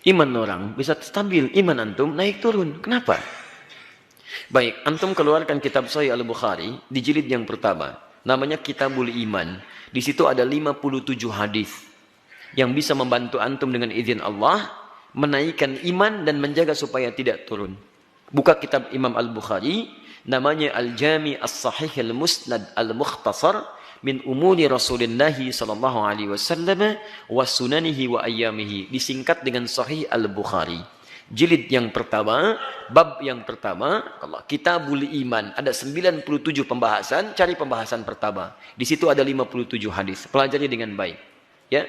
Iman orang bisa stabil, iman antum naik turun. Kenapa? Baik, antum keluarkan kitab Sahih Al-Bukhari di jilid yang pertama. Namanya Kitabul Iman. Di situ ada 57 hadis yang bisa membantu antum dengan izin Allah menaikkan iman dan menjaga supaya tidak turun. Buka kitab Imam Al-Bukhari, namanya Al-Jami As-Sahih Al-Musnad Al-Mukhtasar min umuri Rasulullah sallallahu alaihi wasallam wa sunanihi wa ayyamihi, disingkat dengan Sahih Al-Bukhari. Jilid yang pertama, bab yang pertama, Kitabul Iman, ada 97 pembahasan, cari pembahasan pertama. Di situ ada 57 hadis. Pelajari dengan baik. Ya.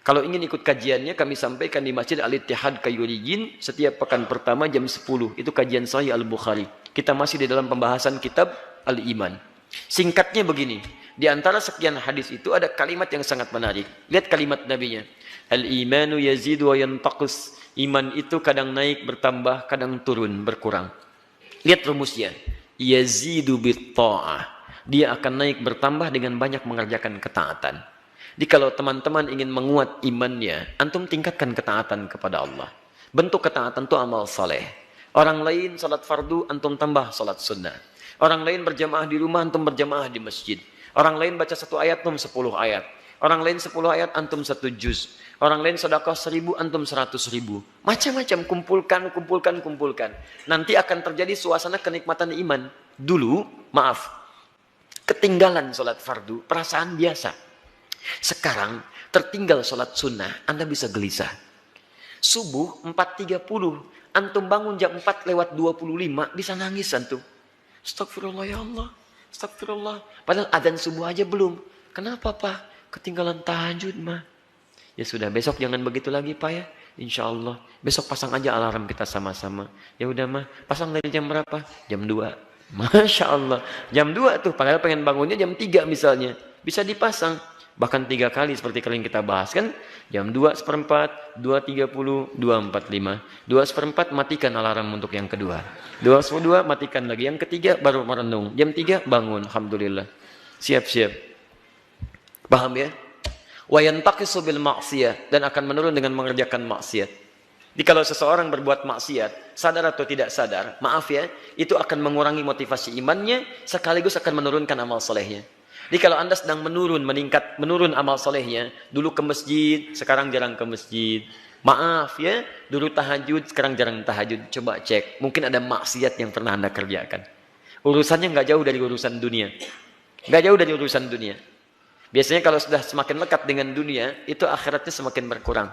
Kalau ingin ikut kajiannya, kami sampaikan di Masjid Al-Ittihad Kayuriyin setiap pekan pertama jam 10. Itu kajian Sahih Al-Bukhari. Kita masih di dalam pembahasan kitab Al-Iman. Singkatnya begini, di antara sekian hadis itu ada kalimat yang sangat menarik. Lihat kalimat nabinya. Al-imanu yazidu wa yantaqus. Iman itu kadang naik bertambah, kadang turun berkurang. Lihat rumusnya. Yazidu bitta'ah. Dia akan naik bertambah dengan banyak mengerjakan ketaatan. Jadi kalau teman-teman ingin menguat imannya, antum tingkatkan ketaatan kepada Allah. Bentuk ketaatan itu amal saleh. Orang lain salat fardu, antum tambah salat sunnah. Orang lain berjamaah di rumah, antum berjamaah di masjid. Orang lain baca 1 ayat, antum 10 ayat. Orang lain 10 ayat, antum 1 juz. Orang lain sedekah 1000, antum 100.000. Macam-macam, kumpulkan. Nanti akan terjadi suasana kenikmatan iman. Dulu, maaf, ketinggalan salat fardu, perasaan biasa. Sekarang, tertinggal salat sunnah, Anda bisa gelisah. Subuh 4.30, antum bangun jam 4:25, bisa nangis antum. Astagfirullah ya Allah, astagfirullah. Padahal adzan subuh aja belum. Kenapa Pak? Ketinggalan tahajud mah. Ya sudah, besok jangan begitu lagi Pak ya. Insya Allah. Besok pasang aja alarm kita sama-sama. Ya udah mah, pasang dari jam berapa? Jam 2. Masya Allah. Jam 2 tuh, padahal pengen bangunnya jam 3 misalnya. Bisa dipasang. Bahkan 3 kali seperti kalian kita bahas kan. Jam 2:04, 2:30, 2:45. 2:04 matikan alarm untuk yang kedua. 2:02 matikan lagi. Yang ketiga baru merenung. Jam 3 bangun. Alhamdulillah. Siap-siap. Paham ya? Wa yantaqisu bil ma'siyah, dan akan menurun dengan mengerjakan maksiat. Jadi kalau seseorang berbuat maksiat, sadar atau tidak sadar, maaf ya, itu akan mengurangi motivasi imannya, sekaligus akan menurunkan amal solehnya. Jadi kalau Anda sedang menurun amal solehnya, dulu ke masjid, sekarang jarang ke masjid. Maaf ya, dulu tahajud, sekarang jarang tahajud. Coba cek, mungkin ada maksiat yang pernah Anda kerjakan. Urusannya nggak jauh dari urusan dunia. Nggak jauh dari urusan dunia. Biasanya kalau sudah semakin lekat dengan dunia, itu akhiratnya semakin berkurang.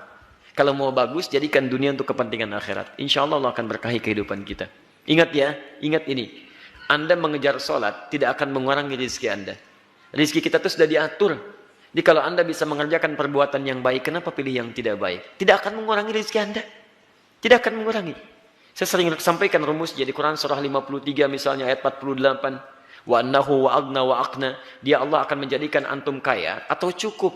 Kalau mau bagus, jadikan dunia untuk kepentingan akhirat. Insya Allah Allah akan berkahi kehidupan kita. Ingat ya, ingat ini. Anda mengejar sholat, tidak akan mengurangi rezeki Anda. Rezeki kita itu sudah diatur. Jadi kalau Anda bisa mengerjakan perbuatan yang baik, kenapa pilih yang tidak baik? Tidak akan mengurangi rezeki Anda. Tidak akan mengurangi. Saya sering sampaikan rumus di Quran surah 53 misalnya ayat 48. Wa annahu wa agna wa aqna. Dia Allah akan menjadikan antum kaya atau cukup.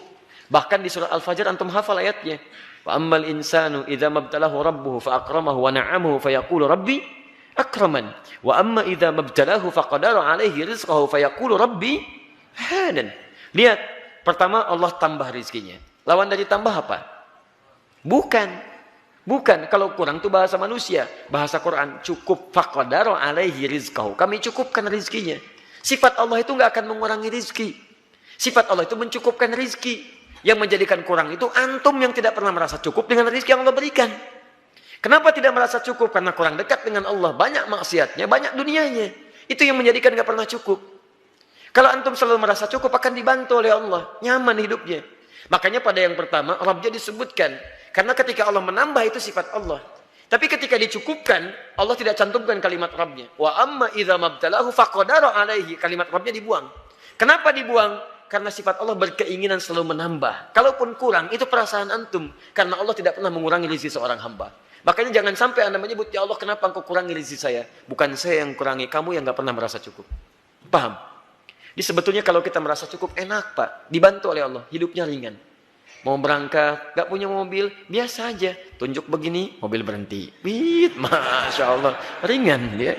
Bahkan di surah Al-Fajr antum hafal ayatnya. Wa ammal insanu idza mabtalahu rabbuhu fa akramahu wa na'amahu fa yaqulu rabbi akraman. Wa amma idza mabtalahu fa qadara alaihi rizqahu fa yaqulu rabbi hanan. Lihat, pertama Allah tambah rezekinya. Lawan dari tambah apa? Bukan. Kalau kurang itu bahasa manusia. Bahasa Quran, cukup faqadara alaihi rizqahu. Kami cukupkan rezekinya. Sifat Allah itu nggak akan mengurangi rizki. Sifat Allah itu mencukupkan rizki. Yang menjadikan kurang itu antum yang tidak pernah merasa cukup dengan rizki yang Allah berikan. Kenapa tidak merasa cukup? Karena kurang dekat dengan Allah. Banyak maksiatnya, banyak dunianya. Itu yang menjadikan nggak pernah cukup. Kalau antum selalu merasa cukup, akan dibantu oleh Allah. Nyaman hidupnya. Makanya pada yang pertama, Rabbnya disebutkan. Karena ketika Allah menambah, itu sifat Allah. Tapi ketika dicukupkan, Allah tidak cantumkan kalimat Rabbnya. Wa amma idza mabtalahu faqadara alaihi. Kalimat Rabbnya dibuang. Kenapa dibuang? Karena sifat Allah berkeinginan selalu menambah. Kalaupun kurang, itu perasaan antum. Karena Allah tidak pernah mengurangi rezeki seorang hamba. Makanya jangan sampai Anda menyebut, ya Allah kenapa engkau kurangi rezeki saya? Bukan saya yang kurangi, kamu yang gak pernah merasa cukup. Paham? Jadi sebetulnya kalau kita merasa cukup, enak Pak. Dibantu oleh Allah, hidupnya ringan. Mau berangkat, gak punya mobil, biasa aja. Tunjuk begini, mobil berhenti. Masya Allah, ringan dia.